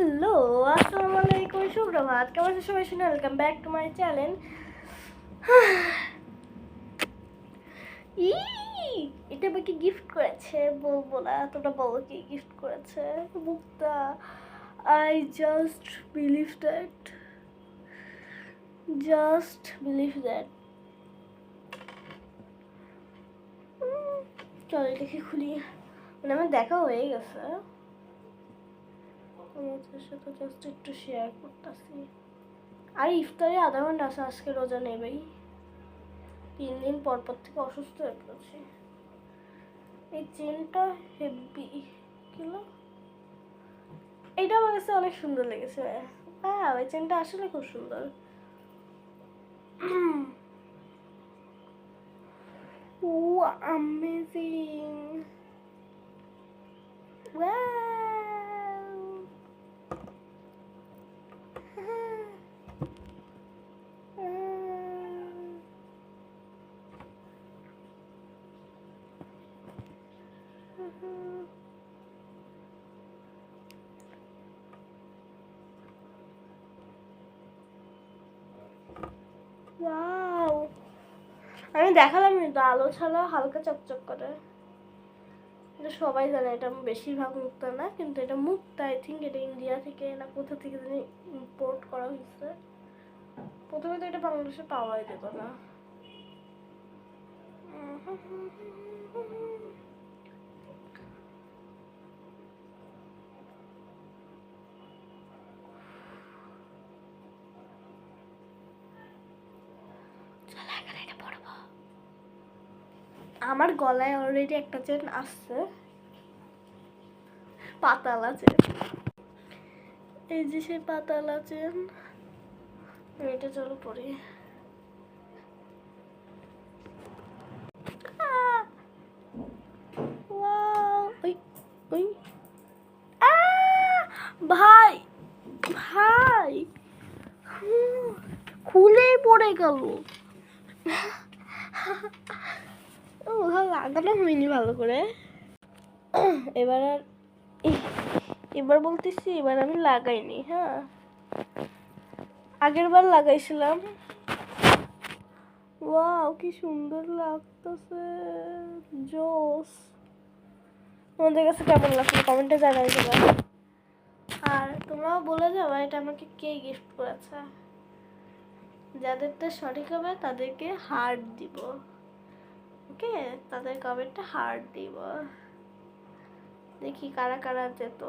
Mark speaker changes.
Speaker 1: Hello, আসসালামু আলাইকুম, সুপ্রভাত। কেমন আছেন সবাই? শুনে welcome back to my channel. এটা আমাকে গিফট করেছে, বলবো না, তোমরা বলো কি গিফট করেছে। মুক্তা, আই জাস্ট বিলিভ দ্যাট, চলো এটাকে খুলি। মানে আমার দেখা হয়ে গেছে, তোমাদের সাথে জাস্ট একটু শেয়ার করতেছি। আর ইফতারে আধা ঘন্টা আছে, আজকে রোজা নেবেই। 3 দিন পর থেকে অসুস্থ হয়ে পড়েছি। এই চেনটা হেভি কিলো, এইটা আমার কাছে অনেক সুন্দর লেগেছে। হ্যাঁ, ওই চেনটা আসলে খুব সুন্দর। ও অ্যামেজিং, ওয়াও। আমি দেখালাম কিন্তু আলো ছাড়া হালকা চকচক করে। এটা সবাই জানে, এটা বেশিরভাগ মুক্তা না, কিন্তু এটা মুক্তা। আই থিঙ্ক এটা ইন্ডিয়া থেকে না কোথা থেকে জানি ইম্পোর্ট করা হয়েছে। প্রথমে তো এটা বাংলাদেশে পাওয়াই যেত না। আমার গলায় অলরেডি একটা চেন আসছে, পাতালা চেন। এই যে সেই পাতালা চেন, এটা চলো পরি। ভাই ভাই খুলেই পড়ে গেল। লাগানো হয়নি ভালো করে। এবার বলতেছি, এবার আমি লাগাইনি। হ্যাঁ, আগের বার লাগাইছিলাম। ওয়াও, কি সুন্দর লাগতেছে, জোস। তোমাদের কাছে কেমন লাগছে কমেন্টে জানাই দেবা। আর তোমরাও বলে যাবা এটা আমাকে কে গিফট করেছে। যাদেরটা সঠিক হবে তাদেরকে হার্ট দিব। ওকে, তাদের কমেন্টে হার্ট দিব। দেখি কারা কারা যেত।